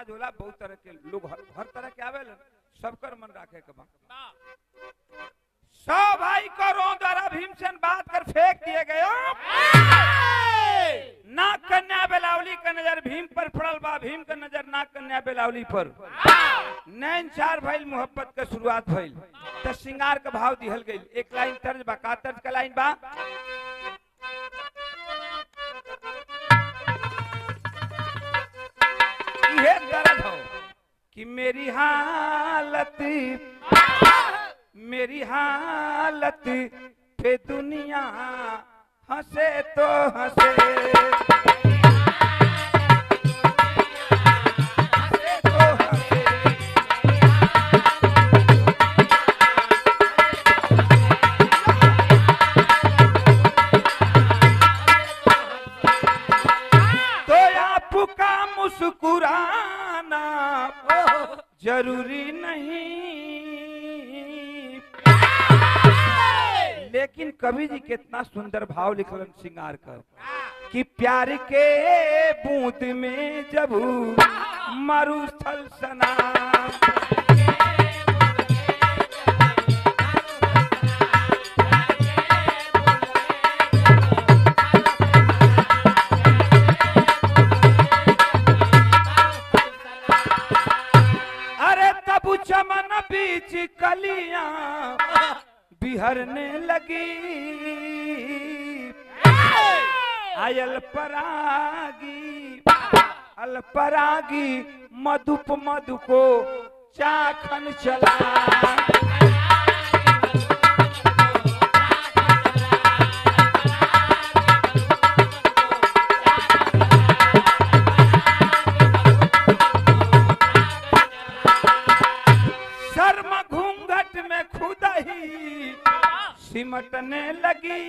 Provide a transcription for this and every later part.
समाज होला, बहुत तरह के लोग हर तरह के आवेलन, सबकर मन राखे के बा। 100 भाई करों द्वारा भीमसेन बात कर फेंक दिए गए। नाग कन्या बेलावली का नजर भीम पर पड़ल बा, भीम का नजर नाग कन्या बेलावली पर। नैन चार भइल, मोहब्बत के शुरुआत भइल, त श्रृंगार का भाव दिहल गई। एक लाइन तर्ज बा, का तर्ज का लाइन बा? ये दर्द हो कि मेरी हालत पे दुनिया हंसे तो हंसे, तो हंसे। तो आपका मुस्कुराना जरूरी नहीं, लेकिन कवि जी कितना सुंदर भाव लिखलन श्रृंगार कर कि प्यार के बूंद में जब मरुस्थल सना, अरे तब चमन बीच कलियां बिहरने लगी, आयल परागी मधुप मधु को चाखन चला। शर्म घूंघट में खुद ही सिमटने लगी,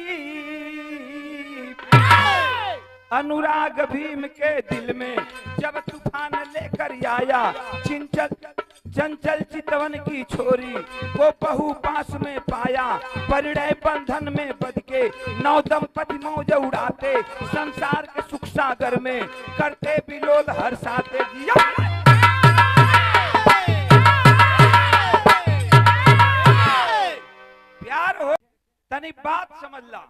अनुराग भीम के दिल में जब तूफान लेकर आया, चंचल चितवन की छोरी को बहू पास में पाया, परिणय बंधन में बंध के 9 दंपति मौज उड़ाते, संसार के सुख सागर में करते बिलोल हर्षाते जिया। प्यार हो तनी बात समझ ला,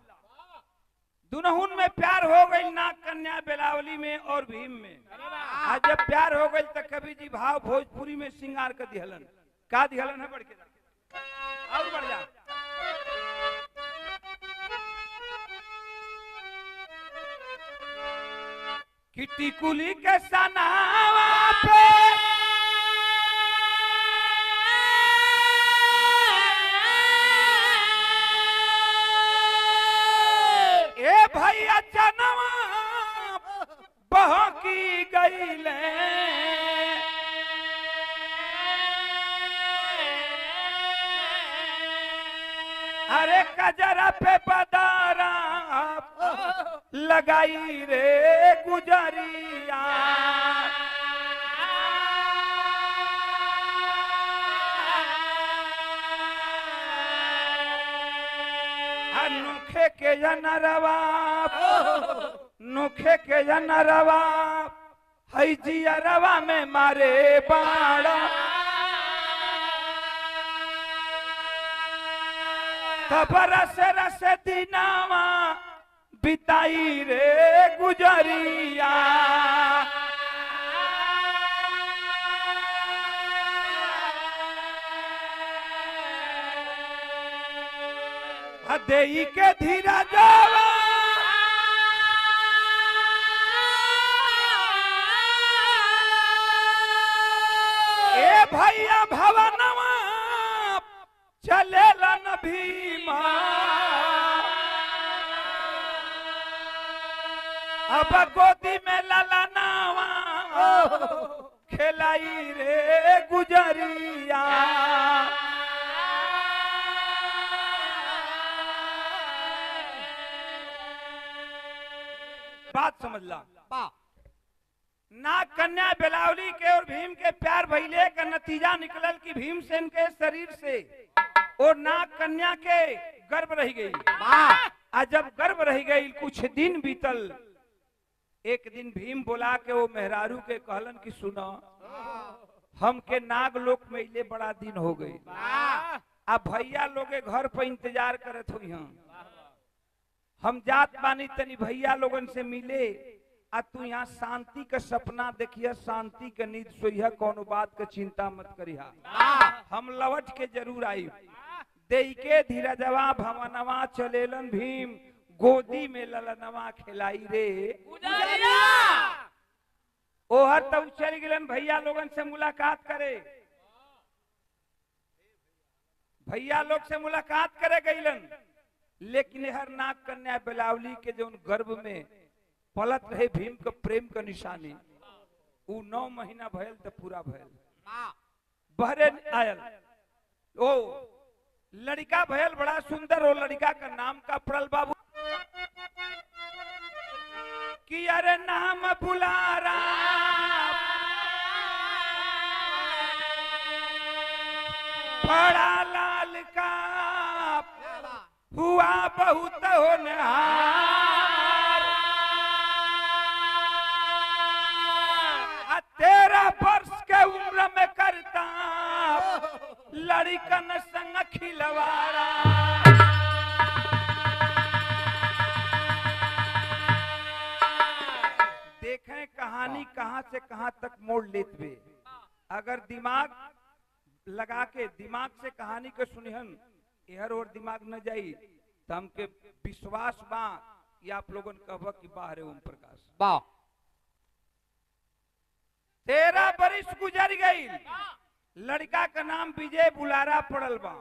दुनहुन में प्यार हो गई, नाग कन्या बेलावली में और भीम में। आज जब प्यार हो गई तो कवि जी भाव भोजपुरी में श्रृंगार का दिहलन, का दिहलन है? बढ़ के और बढ़ जा। कि टिकुली के सनावा पे भैया जनवा बहकी गईले, अरे कजरा पे बदारा लगाई रे गुजरिया, नोखे के जनरवा नोखे के जनरवा हई जियरवा में मारे बाड़ा, तब रस रस दिनावा बिताई रे गुजरिया, देई के धीरा जावा ए भैया भवनवा चलेलन भीमा, अब गोदी में ललनावा खेलाई रे गुजरिया, बात समझ ला। नाग कन्या बेलावली के और भीम के प्यार भइले का नतीजा निकलल कि भीमसेन के शरीर से और नाग कन्या के गर्भ रह गई। आज जब गर्भ रह गई कुछ दिन बीतल, एक दिन भीम बोला के वो मेहरारू के कहलन कि सुनो हमके नागलोक में इले बड़ा दिन हो गई। अब भैया लोगे घर पर इंतजार करत हुई हम जात बानी तनी भैया लोगन से मिले। आ तू यहाँ शांति का सपना देखिए, शांति के नींद सोइह, कोनो बात के चिंता मत करिहा। हम लौट के जरूर आई। देके धीरजवा भवनवा चलेलन भीम, गोदी में ललनवा खिलाई रे। ओहर तब चल गलन भैया लोगन से मुलाकात करे। भैया लोग से मुलाकात करे गईलन, लेकिन हर नाग कन्या बेलावली के जो गर्भ में पलत रहे भीम के प्रेम का निशानी, वो 9 महीना भयल तो पूरा भयल। बहरे आयल ओ लड़का भयल बड़ा सुंदर। वो लड़का का नाम का पड़ल बाबू कि अरे नाम बुलारा, बड़ा लाल का हुआ बहुत होनहार। 13 वर्ष के उम्र में करता लड़कन संग खिलवाड़ा। देखें कहानी कहां से कहां तक मोड़ लेते। अगर दिमाग लगा के दिमाग से कहानी के सुनिहन, इहर और दिमाग न जाई तो हमके विश्वास बा कि आप लोगन कहब कि बाहर ओम प्रकाश बा। 13 बरिस गुजर गई, लड़का का नाम विजय बुलारा पड़ल बा।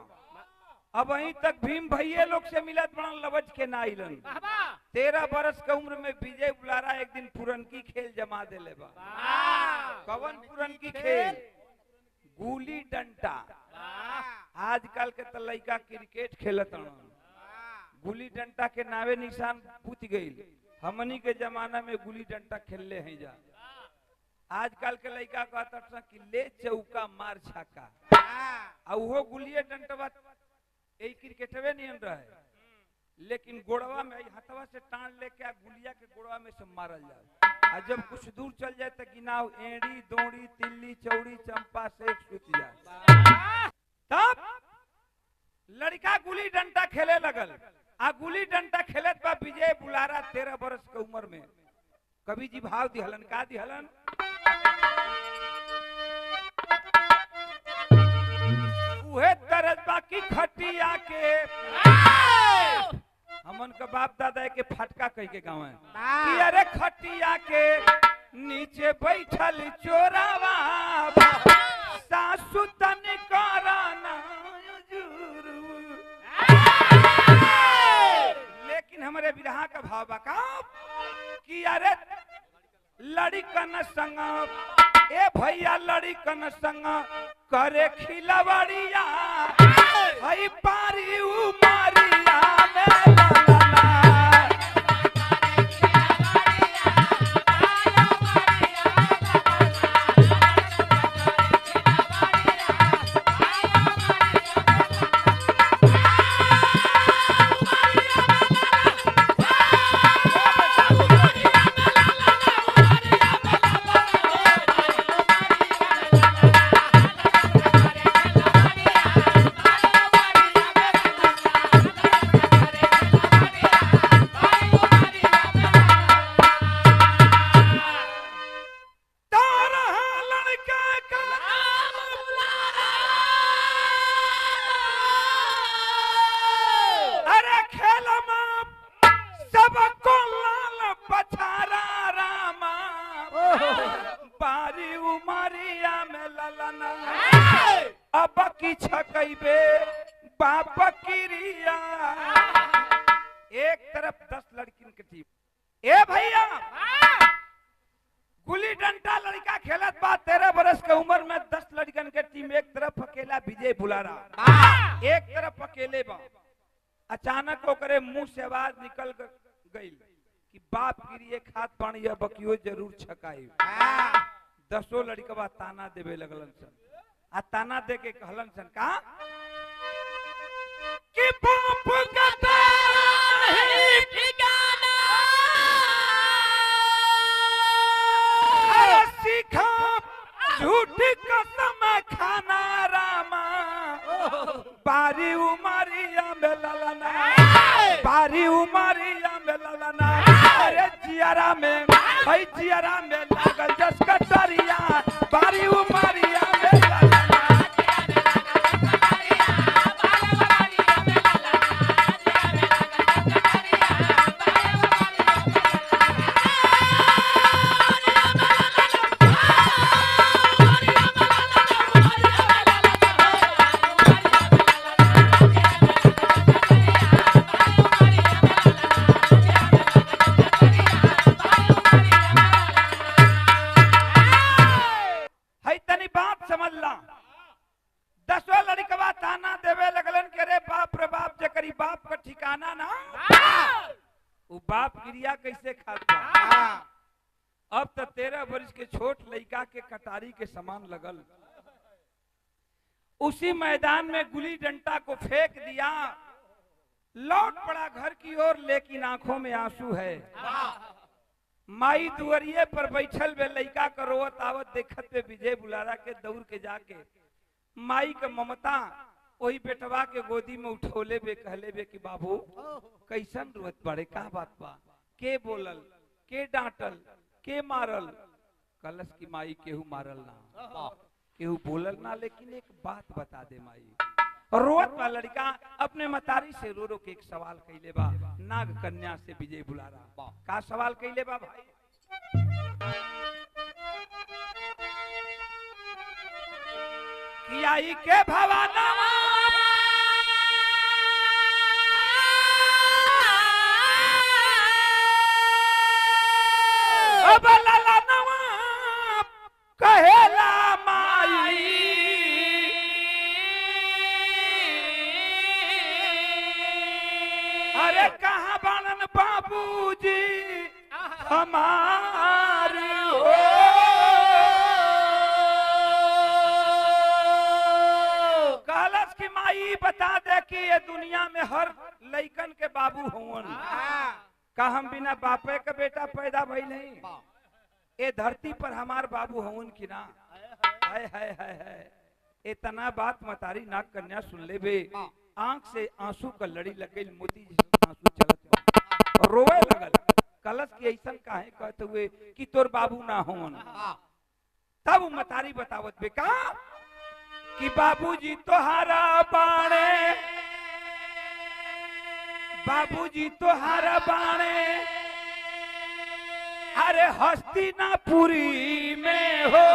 अब वहीं तक भीम भैये लोग से मिलत बड़ा लवज के नाइलन। 13 बरस के उम्र में विजय बुलारा एक दिन पुरनकी खेल जमा देले बा। कवन पुरनकी खेल? गुली डंडा। आजकल के तो लड़का क्रिकेट खेलत, गुली डंडा के नावे निशान पूछ गई। हमनी के जमाना में गुली डंडा खेलले हैं जा। आजकल के लड़का कहता कि ले चौका मार छक्का, और वो गुलिये डंडा यही क्रिकेटवे नियम रहे, लेकिन गोड़वा में हथवा से टाण लेके गुलिया के गोड़वा में से मारल जाए। और जब कुछ दूर चल जाए तो गिनाव एड़ी दौड़ी तिल्ली चौड़ी चंपा से सूत जाए। तब लड़का गुली डंडा खेले लगल। आ गुली डंडा खेलत बा विजय बुलारा 13 बरस के उम्र में। कवि जी भाव दिहलन, का दिहलन? उहे तरजबा की खटिया के हमन का बाप दादा के फटका कह के गाँव कि अरे खटिया के नीचे बैठल चोरावा, सासु तन कराना जुरू। लेकिन हमारे विरहा का भाव बका कि अरे लड़कन संग ए भैया लड़कन संग करे खिलवड़िया, हई पारी उमरिया में एक तरफ 10 लड़किन के टीम। ए भैया गुली डंडा लड़का खेलत बा 13 बरस के उम्र में 10 लड़कन के टीम। एक तरफ अकेला विजय बुलारा, एक तरफ अकेले बा। अचानक ओकरे मुंह से आवाज निकल गई कि बाप गिरी एक हाथ पानी या बकियो जरूर छकाई। 10 लड़कवा ताना देवे लगलन सन। आ ताना दे के कहलन सन का कि बाप का नहीं ठिकाना, सीखा झूठी कसम खाना रामा बारी उमरिया में ललना बारी उमरिया में ललना अरे जियारा में भाई जियारा में लागल जस कटरिया बारी उमरिया में ललना कैसे खाता अब तो 13 वर्ष के छोट लड़का के कटारी के समान लगल उसी मैदान में गुली डंडा को फेंक दिया लौट पड़ा घर की ओर लेकिन आंखों में आंसू है माई दुआरिये पर बैठल वे लड़का का रोवत आवत देखत पे विजय बुलारा के दौड़ के जाके माई का ममता वही बेटवा के गोदी में उठोले बे कहले बे कि बाबू कैसन रोवत पड़े का बात बा के बोलल के डांटल के मारल कलश की माई केहू मारल ना केहू बोलल ना लेकिन एक बात बता दे माई रोवत बा लड़का अपने मतारी से रो रो के एक सवाल कैले बा नाग कन्या से विजय बुलारा का सवाल कैले बा भाई कि आई के भवाना अब लाला नवा कहेला माई अरे कहाँ बनन बाबूजी हमारी हो कलश की माई बता दे कि ये दुनिया में हर लइकन के बाबू होवन का हम बिना बापे का बेटा पैदा भई नहीं ए धरती पर हमार बाबू होवन की ना हाय हाय हाय हाय इतना बात मतारी नाग कन्या सुन ले बे आंख से आंसू का लड़ी लग गई मोती जैसे आंसू चलत बा और रोवे लगल कलश की ऐसा काहे कहते हुए कि तोर बाबू ना होवन तब मतारी बतावत बे का कि बाबूजी तोहारा बाणे बाबूजी तोहारा बाणे अरे हस्तिनापुरी में हो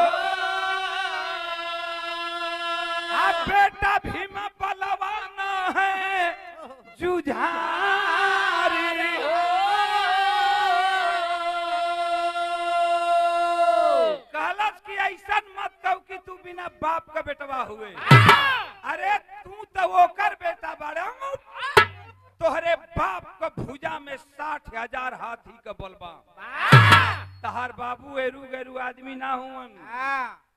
अब बेटा भीमा बलवान है जुझारी हो कलश की ऐसा मत कहो कि तू बिना बाप का बेटवा हुए अरे तू तो ओकर बेटा बड़ा तोहरे बाप का भुजा में 60,000 हाथी का बलबा तहार बाबू एरू गैरू आदमी ना हुवन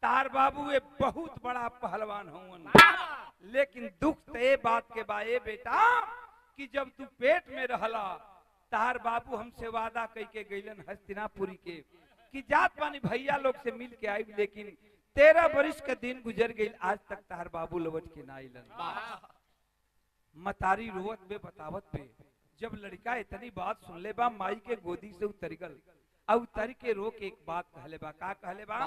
तार बाबू ए बहुत बड़ा पहलवान हुवन लेकिन दुख ते बात के बाए बेटा कि जब तू पेट में रहला तार बाबू हमसे वादा कई के गईलन हस्तिनापुरी के कि जात पानी भैया लोग से मिल के आई लेकिन 13 वर्ष का दिन गुजर गई आज तक तार बाबू लौट के ना आइलन मतारी रोवत में बतावत पे जब लड़का इतनी बात सुन ले बा माई के गोदी से उतर गल अब उतर के रो के एक बात कहले बा का कहले बा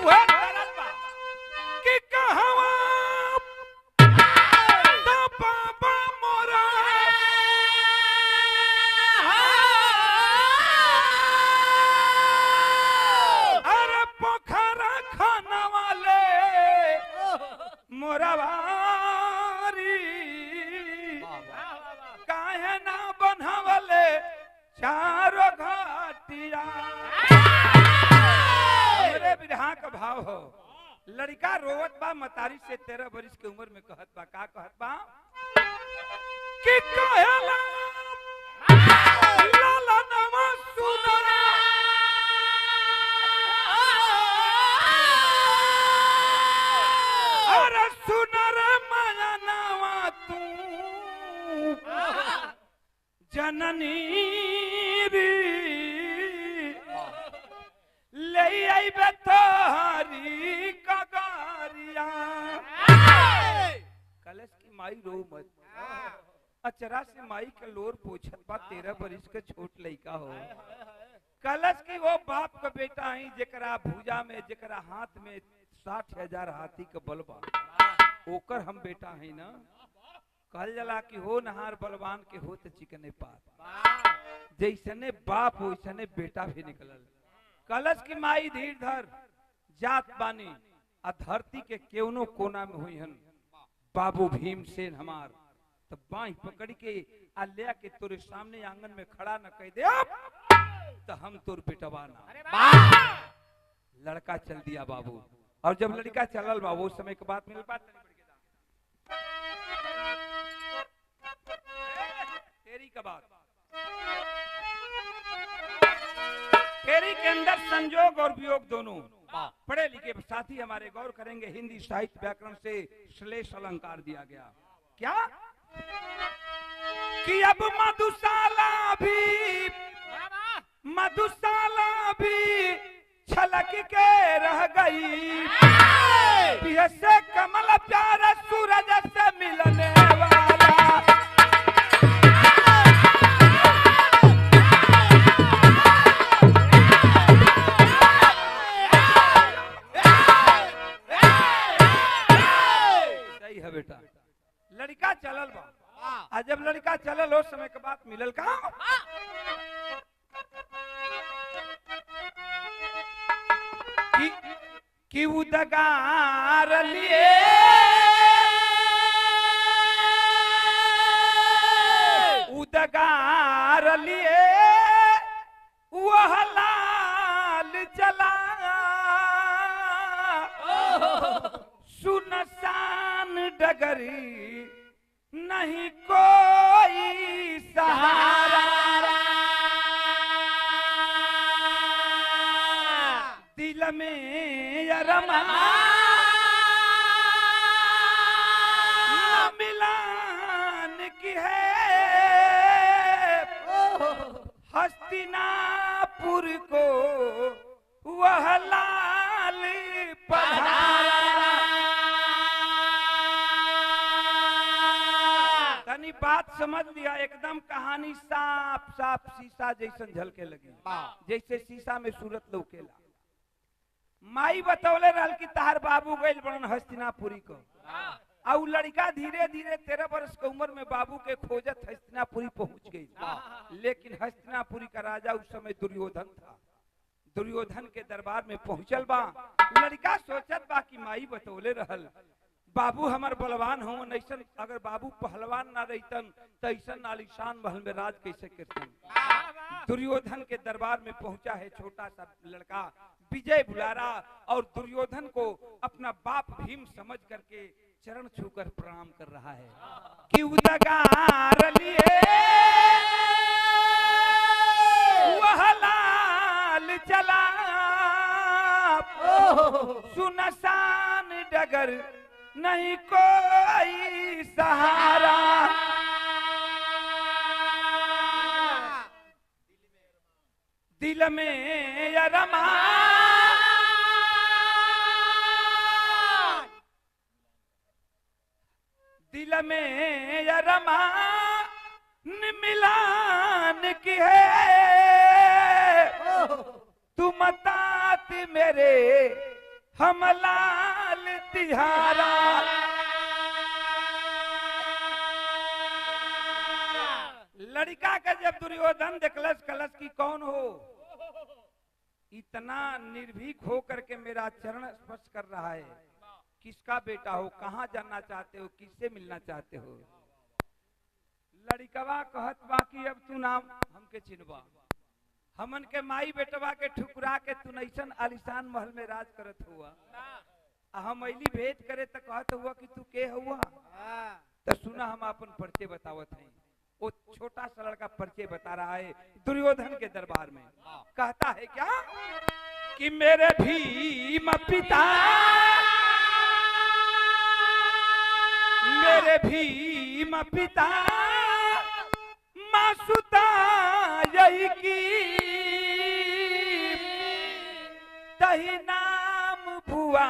वो करत बा कि कहवा ता बाबा मोरा अरे पोखरा खाना वाले मोरावारी काहे ना बनवले चारो घाटिया मेरे बिरहा का भाव हो लड़का रोवत बा मतारी से 13 वर्ष के उम्र में कहत बा का कहत बा कि कहला लाला नवा सुना अरे सुनर माया नवा तू जननी री अइबे तोहरी कगरिया। कलश की माई रो मत, अचरा से माई के लोर पोछत बा, 13 बरिस के छोट लइका हो। कलश की वो बाप का बेटा है जेकरा भुजा में जेकरा हाथ में 60,000 हाथी का बल बा, ओकर हम बेटा है ना। कहल जला कि हो नहार बलवान के हो तो चिकने पात, जैसने बाप वैसने बेटा भी निकलल। कलश की माई धीर धर जात बानी आ धरती के केवनो कोना में हुई हन बाबू भीमसेन हमार, तब बाई पकड़ के आ ले के तोरे सामने आंगन में खड़ा न कह दे तो हम तोर बेटवा ना। लड़का चल दिया बाबू, और जब लड़का चलल बाबू उस समय के बाद मिल बात तेरी का बात, तेरी के अंदर संजोग और वियोग दोनों। पढ़े लिखे साथी हमारे गौर करेंगे, हिंदी साहित्य व्याकरण से श्लेष अलंकार दिया गया। क्या कि अब मधुशाला भी छलक के रह गई, से कमल प्यारा सूरज से मिलने वाला। सही है बेटा, लड़का चलल बा, आ जब लड़का चलल उस समय के बाद मिलल का कि उदगार लिए वह लाल चला, सुनसान डगरी नहीं कोई सहारा, दिल में अरमान न मिलान की है, हस्तिनापुर को वह लाल पधारा। तनी बात समझ लिया, एकदम कहानी साफ साफ शीशा जैसन झलके लगी, जैसे शीशा में सूरत लौकेला। माई बतौले रहल कि तार बाबू गइल बड़न हस्तिनापुरी को, और लड़का धीरे धीरे 13 वर्ष की उम्र में बाबू के खोजत हस्तिनापुरी पहुंच गई। लेकिन हस्तिनापुरी का राजा उस समय दुर्योधन था। दुर्योधन के दरबार में पहुंचल बा, लड़का सोचत बा कि माई बतौले रहल बाबू हमार बलवान हो, नैसन अगर बाबू पहलवान ना रहतन तो ऐसन आलिशान महल में राज कैसे करतन। दुर्योधन के दरबार में पहुंचा है छोटा सा लड़का विजय बुलारा, और दुर्योधन को अपना बाप भीम समझ करके चरण छूकर प्रणाम कर रहा है कि उदगार लिए वह लाल चला, सुनसान डगर नहीं कोई सहारा। दिल में अरमान मिलान की है, तुम तात मेरे हम लाल तिहारा। लड़का का जब दुर्योधन देखलस कलश की कौन हो, इतना निर्भीक हो करके मेरा चरण स्पर्श कर रहा है, किसका बेटा हो, कहाँ जाना चाहते हो, किससे मिलना चाहते हो। लड़कवा कहत बा कि अब तू नाम हमके चिन्हवा, हमन के माई बेटवा के ठुकरा के तू नैसन आलिशान महल में राज करत हुआ, हम अली भेंट करे तो कहत हुआ कि तू के हुआ। तो सुना हम अपन परिचय बतावत हैं। वो छोटा सा लड़का परिचय बता रहा है दुर्योधन के दरबार में। कहता है क्या कि मेरे भीम पिता, मेरे भीम पिता मासुता यही की सही नाम भुआ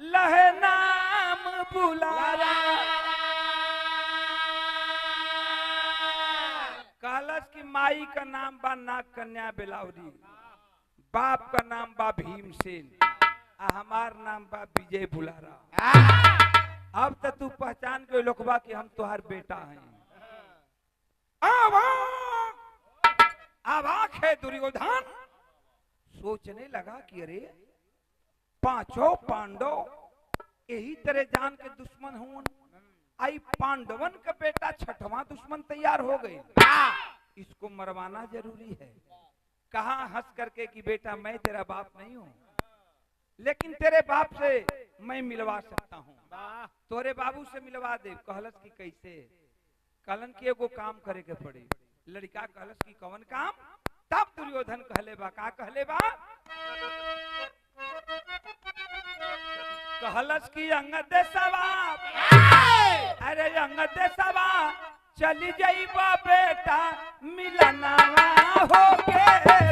लहे नाम बुलारा। कहलस की माई का नाम बा नाग कन्या बेलावरी, बाप का नाम बा भीमसेन, हमार नाम बा विजय बुलारा। अब तो तू पहचान के लोकबा कि हम तुहार बेटा हैं। अवाक है दुर्योधन, सोचने लगा कि अरे पांचों पांडव यही तरह जान के दुश्मन हुन, आई पांडवन का बेटा छठवां दुश्मन तैयार हो गए, इसको मरवाना जरूरी है। कहा हंस करके कि बेटा मैं तेरा बाप नहीं हूं, लेकिन तेरे बाप से मैं मिलवा सकता हूं, तोरे बाबू से मिलवा दे। कहलस की कैसे? कहलन की एगो काम करे के पड़ी। लड़का कहलस की कौन काम? तब दुर्योधन कहले बा, का कहले बा? कहलस की अंग देसवा, अरे अंग देसवा चली जाइबा बेटा मिलनवा होके रही।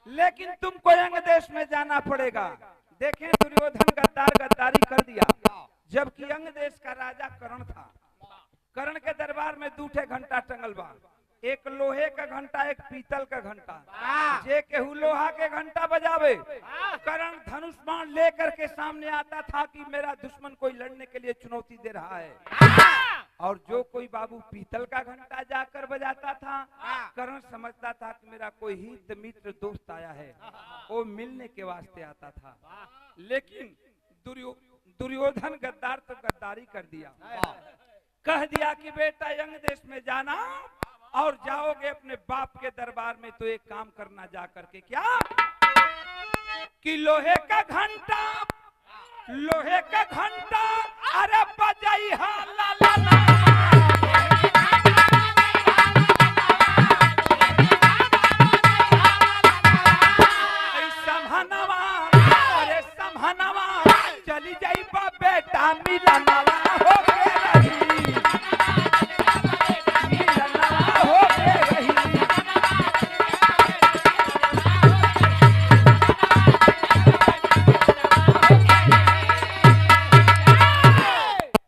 लेकिन तुमको अंग देश में जाना पड़ेगा। देखें दुर्योधन गद्दारी कर दिया, जबकि अंग देश का राजा कर्ण था। कर्ण के दरबार में 2 घंटा टंगल बा, एक लोहे का घंटा एक पीतल का घंटा। जे केहू लोहा के घंटा बजावे, कर्ण धनुष बाण लेकर के सामने आता था कि मेरा दुश्मन कोई लड़ने के लिए चुनौती दे रहा है। और जो कोई बाबू पीतल का घंटा जाकर बजाता था, कर्ण समझता था कि मेरा कोई हित मित्र दोस्त आया है, वो मिलने के वास्ते आता था। लेकिन दुर्योधन गद्दार तो गद्दारी कर दिया, कह दिया कि बेटा यंग देश में जाना और जाओगे अपने बाप के दरबार में तो एक काम करना जा करके, क्या कि लोहे का घंटा अरे बजाई ला ला ला। चली जाई बा बेटा मिलनवा होके रही, मिलनवा होके रही।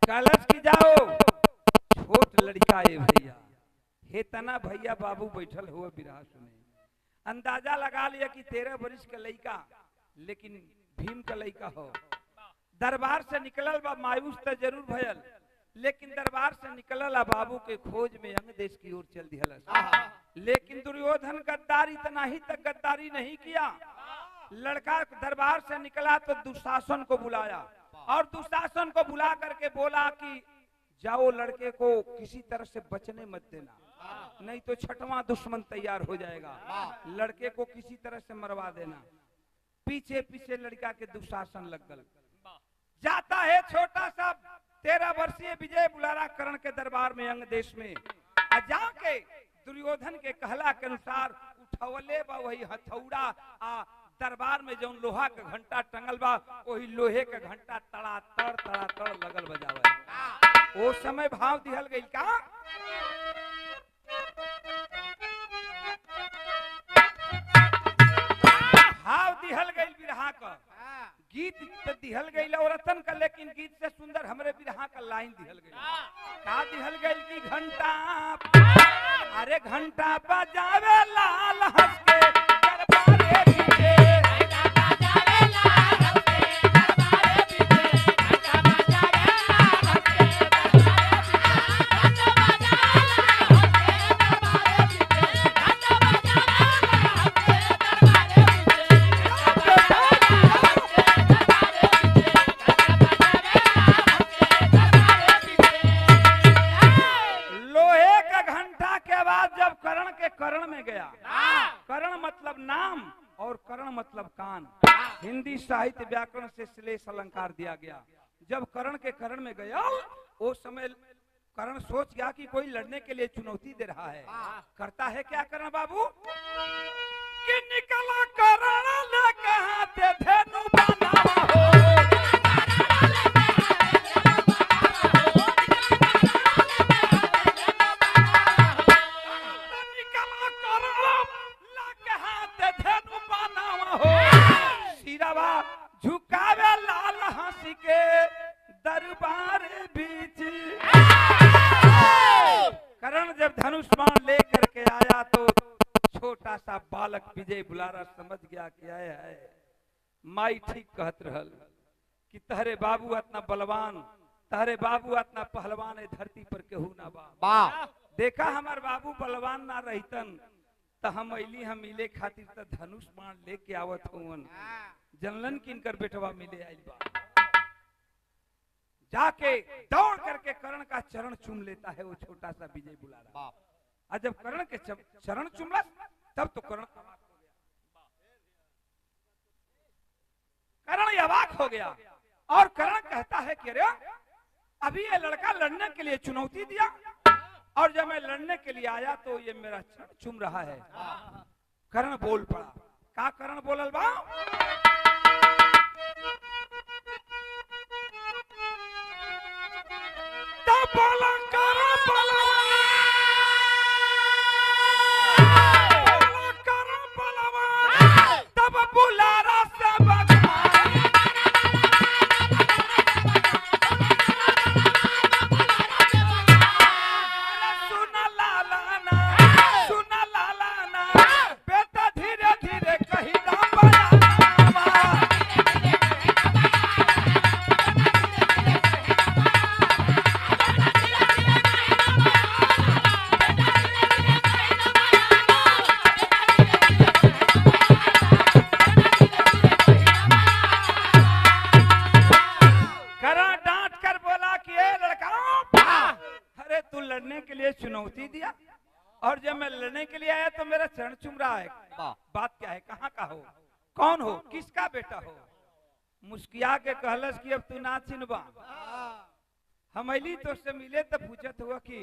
कलश की जाओ, छोट लड़का है भैया, हे तना भैया बाबू बैठल हुआ बिरहा सुने, अंदाजा लगा लिया कि 13 वर्ष का लड़का, लेकिन भीम का लड़का हो। दरबार से निकलल बा, मायूस तो जरूर भयल, लेकिन दरबार से निकलल बाबू के खोज में अंग देश की ओर चल दिया। लेकिन दुर्योधन गद्दारी इतना ही तक गद्दारी नहीं किया। लड़का दरबार से निकला तो दुशासन को बुलाया, और दुशासन को बुला करके बोला कि जाओ लड़के को किसी तरह से बचने मत देना, नहीं तो छठवां दुश्मन तैयार हो जाएगा, लड़के को किसी तरह से मरवा देना। पीछे पीछे लड़का के दुशासन लग गल। जाता है छोटा सा 13 वर्षीय विजय बुलारा कर्ण के दरबार में अंग देश में, जाके दुर्योधन के कहला के अनुसार उठवले बा वही हथौड़ा, दरबार में जो लोहा का घंटा टंगल बा वही लोहे का घंटा तड़ा तड़ लगल बजावे। वो समय भाव दिहल गई का, भाव दिहल गई बिरहा का, गीत दिहल गई औरतन का, लेकिन गीत से सुंदर हमरे बिरहा का लाइन दिहल गई। का दिहल गई की घंटा, अरे घंटा बजावे लाल हंस के दरबारे बीचे, मतलब कान। हिंदी साहित्य व्याकरण से श्लेष अलंकार दिया गया। जब कर्ण के कर्ण में गया, वो समय कर्ण सोच गया कि कोई लड़ने के लिए चुनौती दे रहा है। करता है क्या कर्ण बाबू कि निकला कर्ण ले कहां ते धेनु बनावा हो। निकला कर्ण ले कहां ते धेनु बनावा हो। सिरवा झुकावे लाल हंसी के दरबार बीच। कर्ण जब धनुष बाण लेकर के आया तो छोटा सा बालक विजय बुलारा समझ गया कि आए है माई ठीक कहत रहल कि तहरे बाबू इतना बलवान, तहरे बाबू इतना पहलवान है धरती पर केहू ना बा। देखा हमार बाबू बलवान ना रहतन तो हम अली हम मिले खातिर तो धनुष बाण लेके आवत हुवन। जनलन किनकर बेटवा मिले आइल बा। जाके दौड़ करके कर्ण का चरण चूम लेता है वो छोटा सा विजय बुलारा। और जब कर्ण के चरण चूमला तब तो कर्ण अवाक हो गया। और कर्ण कहता है कि अरे अभी ये लड़का लड़ने के लिए चुनौती दिया और जब मैं लड़ने के लिए आया तो ये मेरा चरण चूम रहा है। कर्ण बोल पड़ा। का कर्ण बोलल बा तब बुलारा सब सुना लालाना, सुना लालाना बेटा धीरे धीरे कही चुनौती दिया और जब मैं लड़ने के लिए आया तो मेरा चरण चूम रहा है। बात क्या है, कहाँ का हो, कौन हो, किसका बेटा हो। मुस्किया के कहलस कि अब तू ना चिन्हबा। हम अली तो से मिले तो पूछत हुआ कि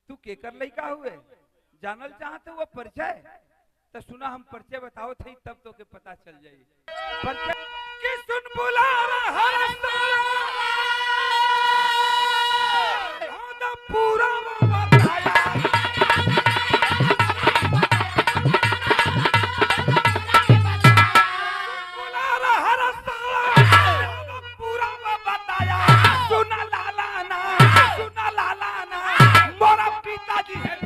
तू केकर लड़का हुए, जानल चाहते हुआ परिचय। तो सुना हम परिचय बताओ थे तब तो के पता चल जाये। परिचय कि सुन बुलारा पूरा बताया बुलारा हर पूरा बताया। सुना लालाना, सुना लालाना मोरा पिताजी है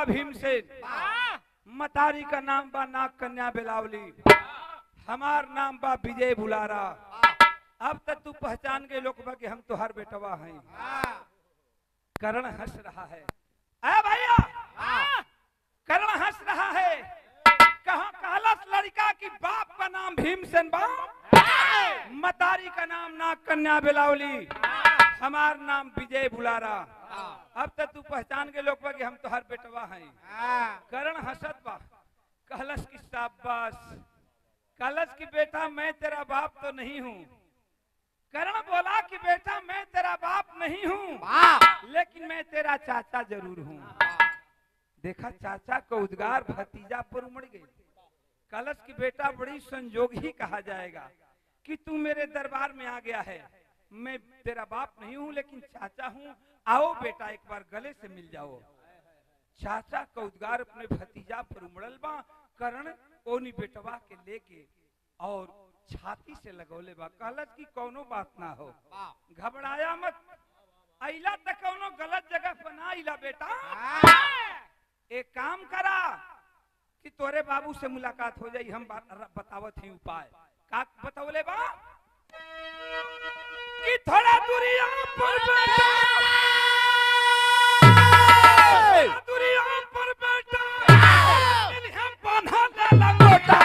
भीमसेन, मतारी का नाम बा नाग कन्या बेलावली, हमार नाम बा विजय बुलारा। अब तक तू पहचान गए लोग बा कि हम तो हर बेटवा हैं। कर्ण हंस रहा है। अरे भैया कर्ण हंस रहा है। कहाँ कहलस लड़का की बाप का नाम भीमसेन बा, मतारी का नाम नाग कन्या बेलावली, हमार नाम विजय बुलारा। अब तक तू पहचान के लोग कि हम तो हर बेटवा हैं। कर्ण हंसत बा। कहलस की शाबाश, कहलस की बेटा मैं तेरा बाप तो नहीं हूँ। कर्ण बोला कि बेटा मैं तेरा बाप नहीं हूँ लेकिन मैं तेरा चाचा जरूर हूँ। देखा चाचा को उद्गार भतीजा पर उमड़ गई। कहलस की बेटा बड़ी संजोग ही कहा जाएगा कि तू मेरे दरबार में आ गया है। मैं तेरा बाप नहीं हूँ लेकिन चाचा हूँ। आओ बेटा एक बार गले से मिल जाओ। चाचा का उद्गार अपने भतीजा पर उमड़ल बा। कर्ण ओनी बेटवा के लेके और छाती से लगौले बा। कहलत की कोनो बात ना हो, घबराया मत, आइला तक कोनो गलत जगह पर ना आइला बेटा। एक काम करा कि तोरे बाबू से मुलाकात हो जाई, हम बतावत ही उपाय। का बतावले बा कि थोड़ा दूरिया पर बेटा, दूरिया पर बेटा, इन्हें बना दे लंगोटा।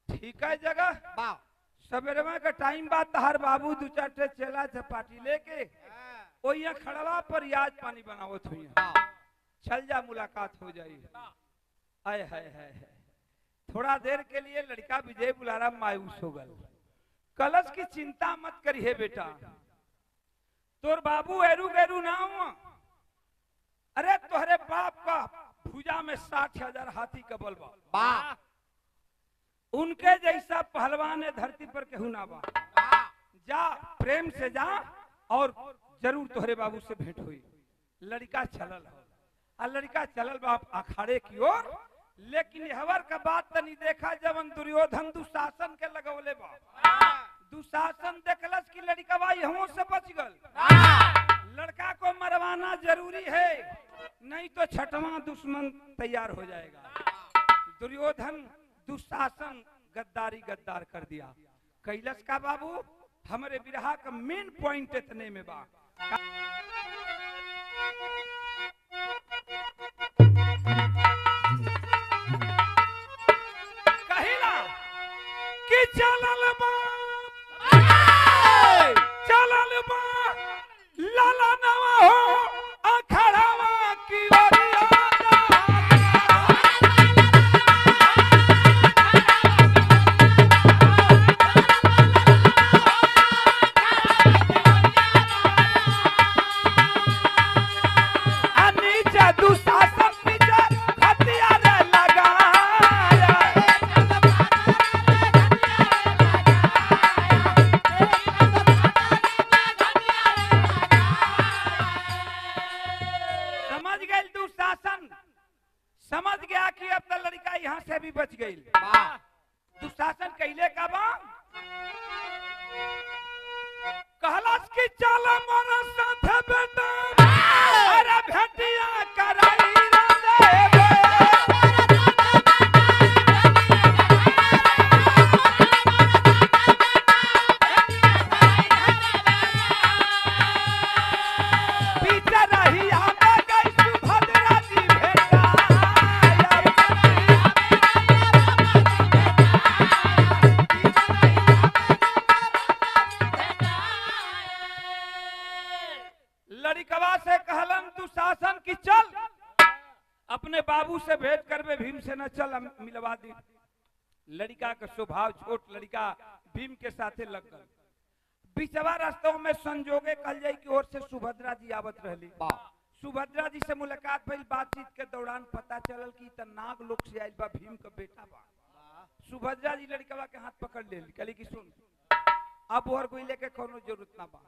ठीक है जगह सवेरे का टाइम बाद तहार बाबू दू चार ठे चेला चपाटी लेके ओइया खड़वा पर याज पानी बनावत हुई चल जा मुलाकात हो जाई। आय हाय हाय थोड़ा देर के लिए लड़का विजय बुलारा मायूस हो गल। कलश की चिंता मत करिए बेटा, तोर बाबू एरू गेरू ना हुआ। अरे तोहरे बाप का भुजा में 60,000 हाथी का बल बा, उनके जैसा पहलवान है धरती पर केहू ना बा। जा प्रेम से जा और जरूर तोहरे बाबू से भेंट हुई। लड़का चलल और लड़का चलल बाप अखाड़े की ओर, लेकिन हवर का बात तनी देखा जवन दुर्योधन दुशासन के लगौले बा। दुशासन देखलस की लड़का भाई हमों से बच गल। लड़का को मरवाना जरूरी है, नहीं तो छठवां दुश्मन तैयार हो जाएगा। दुर्योधन दुशासन गद्दारी गद्दार कर दिया। कैलाश का बाबू हमारे बिरहा का मेन पॉइंट इतने में बा। कहिला कि चलल बा लाला नवा हो अखड़ावा की समझ गया कि अब तो लड़का यहाँ से भी बच गई। दुशासन कहले का बा कहलास की चल मोर साथ बेटा अरे भेटिया कराई अपने बाबू से भेंट करवे भीम से न चल मिलवा दी। लड़का का स्वभाव छोट लड़का भीम के साथे लग गल। बिचवा रास्तों में संजोगे कल जाई की ओर से सुभद्रा जी आवत रहली। सुभद्रा जी से मुलाकात भइल, बातचीत के दौरान पता चलल कि त नाग लोक से आइल बा, भीम का बेटा बा। सुभद्रा जी लड़कवा के हाथ पकड़ लेली, कहली कि सुन अब और कोई लेके कोनो जरूरत ना बा।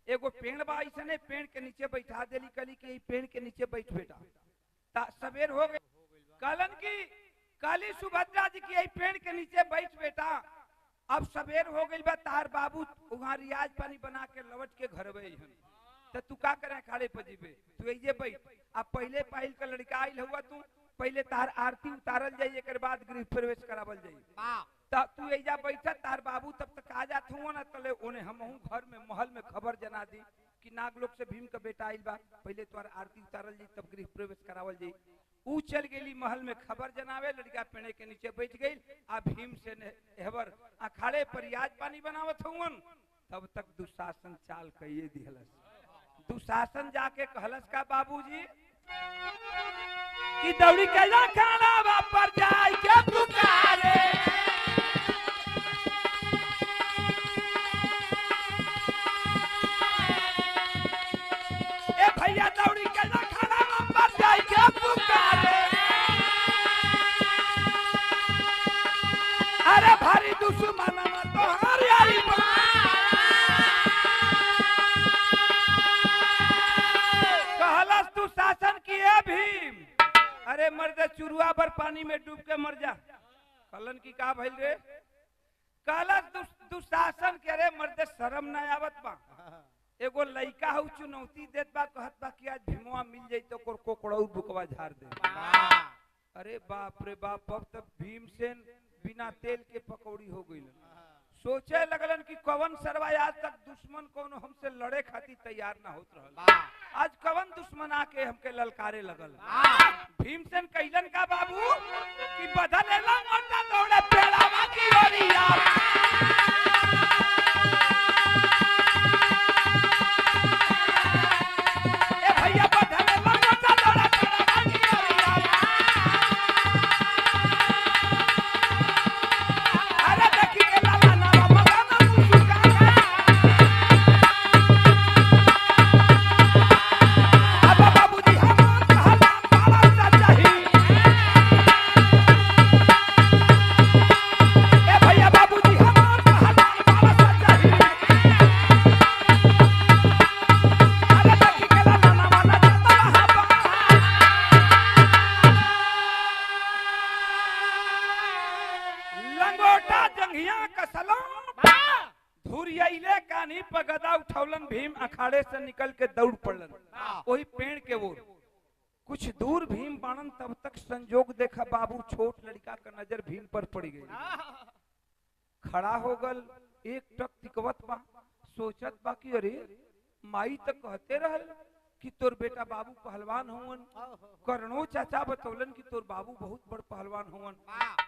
एगो पेड़ बा ऐसने पेड़ के नीचे बैठा देली, कहली कि पेड़ के नीचे बैठ बेटा। सवेर हो गई कलन की काली सुभद्रा जी की पेड़ के नीचे बैठ बेटा। अब सवेर हो गई बा, तार बाबू वहां रियाज पानी बना के लौट के घर गई तो तू का करे खाड़े पर जीबे, तू ये बैठ। अब पहले पाइल का लड़का आइल हुआ, तू पहले तार आरती उतारल जाई, एक बाद गृह प्रवेश करावल जाई। तब तू एजा बैठा, तार बाबू तब तक आ जात हुआ ना, तले ओने हमहू घर में महल में खबर जना दी कि नागलोक से भीम का बेटा आइल बा, पहले तोर आरती उतारल जाई तब गृह प्रवेश करावल जाई। ऊ चल गेली महल में खबर जनावे, लड़का पेड़े के नीचे बैठ गई। आ भीम से एहवर अखाड़े पर रियाज पानी बनावत हुवन, तब तक दुशासन चाल कहिए दिहलस। दुशासन जाके कहलस का बाबूजी कि दौड़ी के जा खाना पर जाए के पुकारे। ए भैया दौड़ी के जा खाना पर जाए के पुकारे। अरे भारी दुश्मन तो हार आई बा। शासन किए भीम, अरे मर जा चुरुआ पर पानी में डूब के मर जा। कलन की का भइल रे, कहला दुशासन के रे मर्दे शर्म ना आवत बा। एगो लइका हउ चुनौती देत बा, कहत बा कि आज भीमवा मिल जाई तो कोकड़ौ बुकवा झाड़ दे। अरे बाप रे बाप, अब तब भीमसेन बिना तेल के पकौड़ी हो गई। सोचे लगलन कि कवन सरवा आज तक दुश्मन कोनो हमसे लड़े खातिर तैयार ना होत रहल, आज कवन दुश्मन आके हमके ललकारे लगल। भीमसेन कहलन का बाबू कि बदलेला मोटा दौड़े पेड़ावा की लंगोटा जंघिया कसलो धुरियले कानी पर गदा उठौलन। भीम अखाड़े से निकल के दौड़ पड़लन वही पेड़ के ओर। कुछ दूर भीम बाणन, तब तक संजोग देखा बाबू छोट लड़का का नजर भीम पर पड़ गई। खड़ा हो गल, एक टक तिकवत बा, सोचत बा कि अरे माई तो कहते रहल कि तोर बेटा बाबू पहलवान होवन। कर्णो चाचा बतौलन कि तोर बाबू बहुत बड़ पहलवान होवन।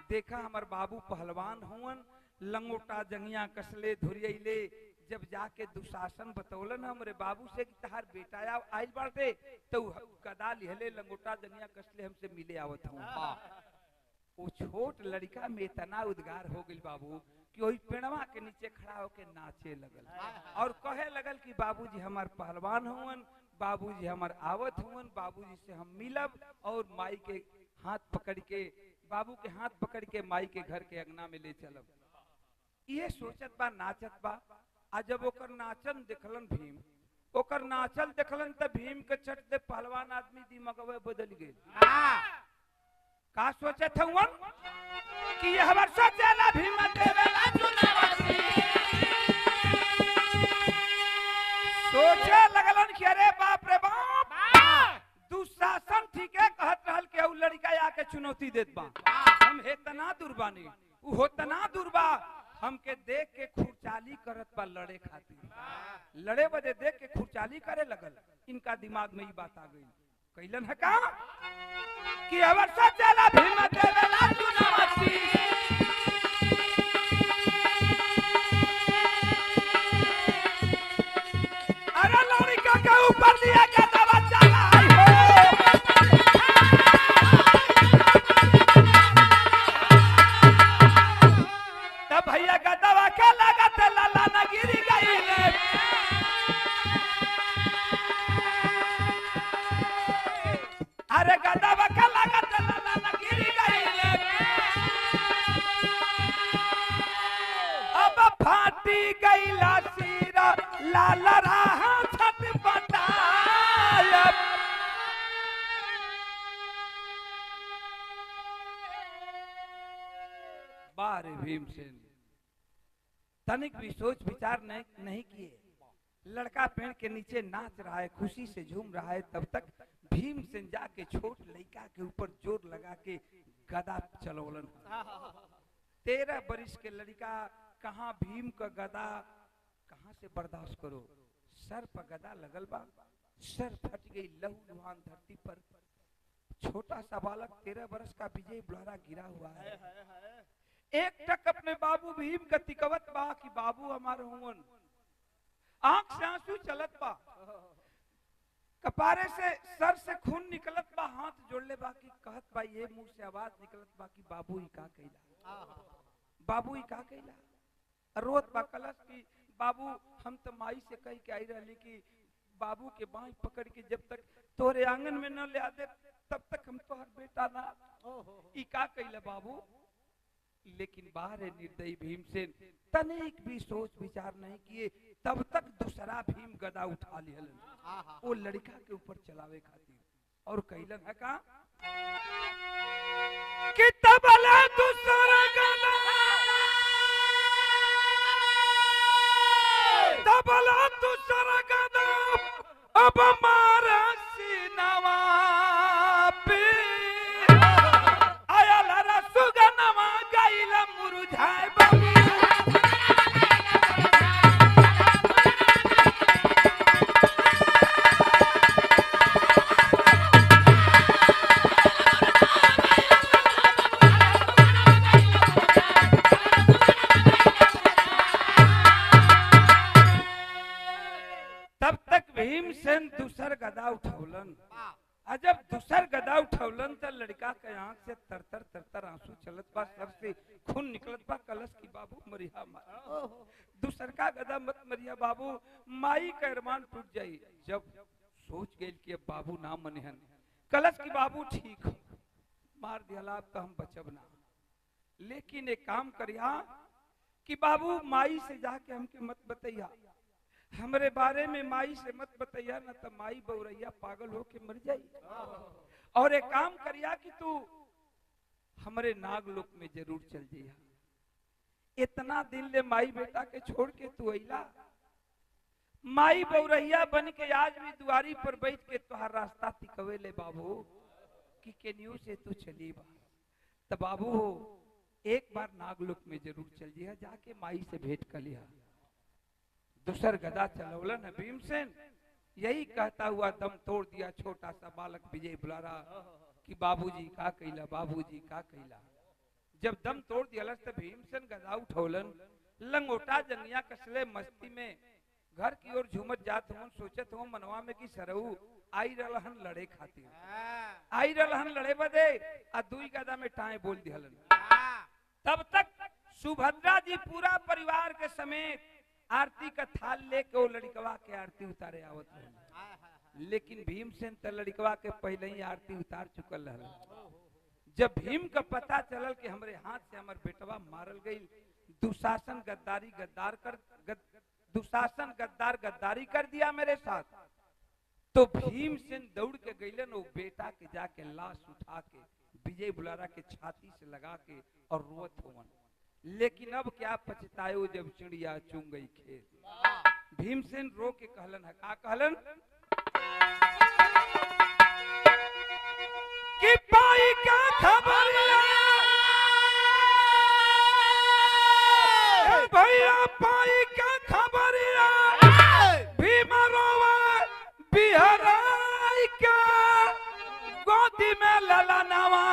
देखा हमार बाबू पहलवान होवन। लंगोटा जंगिया कसले धुरियले जब जाके दुशासन बतौलन हमरे बाबू से कि तहार बेटा आइल बाटे तो गदा लिहले लंगोटा जंगिया कसले हमसे मिले आवत हूँ। वो छोट लड़का में इतना उद्गार हो गई बाबू कि वही पेड़वा के नीचे खड़ा होके नाचे लगल और कहे लगल कि बाबूजी हमार पहलवान हुवन, बाबूजी हमार आवत हुवन, बाबूजी से हम मिलब और माई के हाथ पकड़ के, बाबू के हाथ पकड़ के माई के घर के अंगना में ले चलब। ये सोचत बा, नाचत बा। आ जब ओकर नाचन देखलन भीम, ओकर नाचल देखलन त भीम के चट दे पहलवान आदमी दिमागवे बदल गए। का सोचत हवन कि ये हमर सोचेला भीम देवेला चुनावती। सोचे लगलन कि अरे बाप रे बाप, दुशासन ठीक है कहत रहल कि उ लड़का आके चुनौती देत बा। हम हेतना दुर्बानी, उ होतना दुर्बा, हमके देख के खुरचाली करत बा लड़े खातिर। लड़े बदे देख के खुरचाली करे लगल। इनका दिमाग में ये बात आ गई। कैलन है का कि अवर सचेला भीम देवेला चुनावती। अरे लड़का के ऊपर दिया के दवा चला हो। तब भैया का दवा के लागत लाला न गिरी गई ले। अरे गदवा के लागत लाला न गिरी गई ले। अब फाटी गई लासीरा लाल रहा छटपटाय। बारे भीमसेन तनिक भी सोच विचार नहीं किए। लड़का पेड़ के नीचे नाच रहा है, खुशी से झूम रहा है। तब तक भीमसेन जाके छोट लड़का के ऊपर जोर लगा के गदा चलौलन। 13 बरिस के लड़का कहाँ भीम का गदा कहाँ से बर्दाश्त करो। सर पर गदा लगल बा, सर फट गई, लहू लुहान धरती पर। छोटा सा बालक 13 बरस का विजय बुलारा गिरा हुआ है। एक टक अपने बाबू भीम का तिकवत बा कि बाबू हमारे हुवन। आंख से आंसू चलत बा, कपारे से सर से खून निकलत बा, हाथ जोड़ले बा कि कहत बा ये मुंह से आवाज निकलत बा कि बाबू ही का कैला, बाबू ही का कैला। रोत बा कलश की बाबू हम तो माई से कह के आई रहली कि बाबू के बाई पकड़ के जब तक तोरे आंगन में न ले आदे तब तक हम तोहर बेटा ना। ई का कैला बाबू। लेकिन बाहर निर्दयी भीमसेन तनिक भी सोच विचार नहीं किए। तब तक दूसरा भीम गदा उठा लिहलन वो लड़का के ऊपर चलावे खातिर। और कैलन है का कि तबला दूसरा गदा, तबला दूसरा गदा अब मारा सीनावा पे। आया लरा सुगनमा गाइला मुरझाए बाबू। तब तक भीमसेन दूसर गदा उठौलन। जब दूसर गदा उठौलन तो लड़का के आंख से तरतर तरतर आंसू चलत बा, सर से खून निकलत बा। कलश की बाबू मरिया माई, दूसर का गदा मत मरिया बाबू, माई का अरमान टूट जाई। जब सोच गए कि अब बाबू ना मनेहन, कलश की बाबू ठीक हो, मार दिया तो हम बचब ना। लेकिन एक काम करिया कि बाबू माई से जाके हमके मत बतैया, हमरे बारे में माई से मत बतैया, ना तो माई बौरैया पागल हो के मर जाई। और एक काम करिया कि तू हमरे नागलोक में जरूर चल जाइया। इतना दिन ले माई बेटा के छोड़ के तू अइला, माई बौरहिया बन के आज भी दुआरी पर बैठ के तुहार रास्ता तिकवे ले बाबू कि केनियो से तू चली बा। तो बाबू हो एक बार नागलोक में जरूर चल जिया, जाके माई से भेंट कर लिया। दूसर गदा चलौलन है भीमसेन, यही कहता हुआ दम तोड़ दिया छोटा सा बालक विजय बुलारा कि बाबूजी का कैला, बाबूजी का कैला। जब दम तोड़ दिया तो भीमसेन गदा उठौलन, लंगोटा जंगिया कसले मस्ती में घर की ओर झूमत जात हूँ, सोचत हूँ मनवा में कि सरऊ आई रहन लड़े खातिर, आई रहन लड़े बदे आ दुई गदा में टाए बोल दिहलन। तब तक सुभद्रा जी पूरा परिवार के समेत आरती का थाल लेके वो लड़कवा के आरती उतारे आवत रहे, लेकिन भीमसेन त लड़कवा के पहले ही आरती उतार चुकल रहल। जब भीम का पता चलल कि हमरे हाथ से हमर बेटवा मारल गई, दुशासन गद्दारी कर दिया मेरे साथ, तो भीमसेन दौड़ के गईलन वो बेटा के जाके लाश उठा के विजय बुलारा के छाती से लगा के और रोत हुवन। लेकिन अब क्या पछतायो जब चिड़िया चुंग गई खेत। भीमसेन रो के कहलन है, का कहलन कि पाई का खबरिया भैया, पाई का खबरिया भीमरोवा बिहराई का गोदी में ललनवा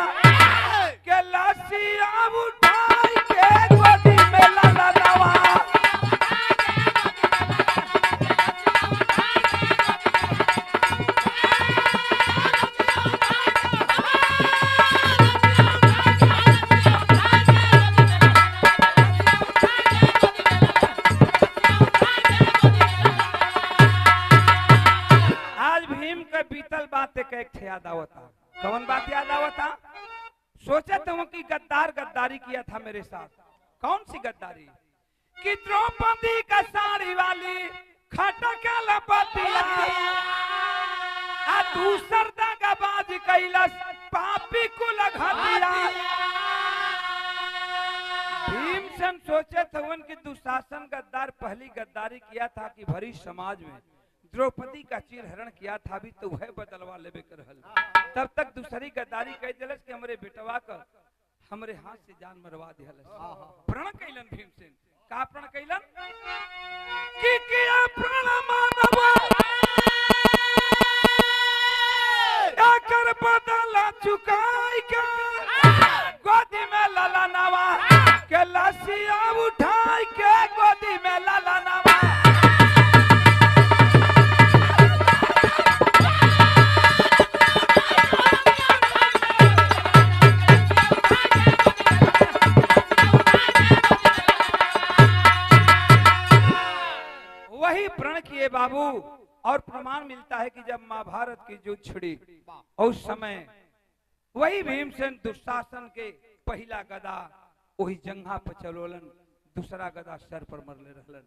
के लसिया उठाई के गोदी में ललनवा। याद आवता, कौन बात याद आवता? सोचत हूँ कि गद्दारी किया था मेरे साथ। कौन सी गद्दारी? कि द्रौपदी का साड़ी वाली खटक लपटिया आ दूसर दगाबाज कैलस पापी कुल घटिया। भीमसेन सोचत हवन कि दुशासन गद्दार पहली गद्दारी किया था कि भरी समाज में द्रौपदी का चीरहरण किया था, भी तो वह बदलवा लेबे कर हल। तब तक दूसरी गद्दारी कह दिलस कि हमरे बेटवा का हमरे हाथ से जान मरवा दिहलस। प्रण कैलन भीमसेन, का प्रण कैलन कि किया प्रण मानवा आकर बदला चुकाई का गोदी में ललनवा के लसिया उठाई के गोदी में ललनवा। प्रण किए बाबू, और प्रमाण मिलता है कि जब महाभारत की युद्ध छिड़ी उस समय वही भीमसेन दुशासन के पहला गदा वही जंघा पर चलोलन, दूसरा गदा सर पर मरले रहलन।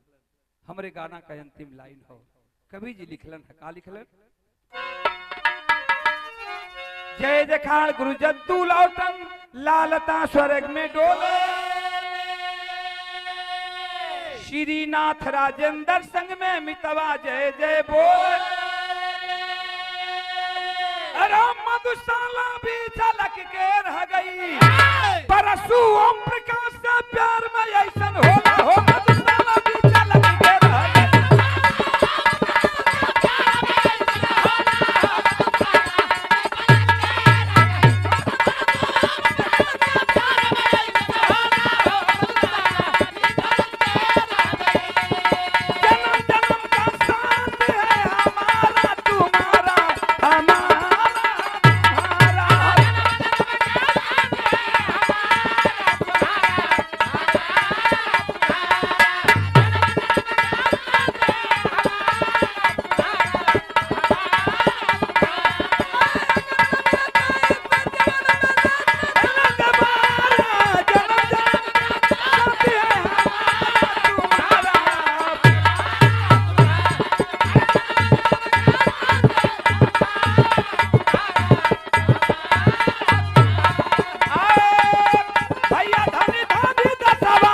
हमरे गाना का अंतिम लाइन हो, कवि जी लिखलन है, का लिखलन? जय जखाड़ गुरु जद्दू लौटन लालता स्वर्ग में डोले, श्रीनाथ राजेंद्र संग में मितवा जय जय बोल। मधुशाला भी झलक के रह गई, परसु ओम प्रकाश से प्यार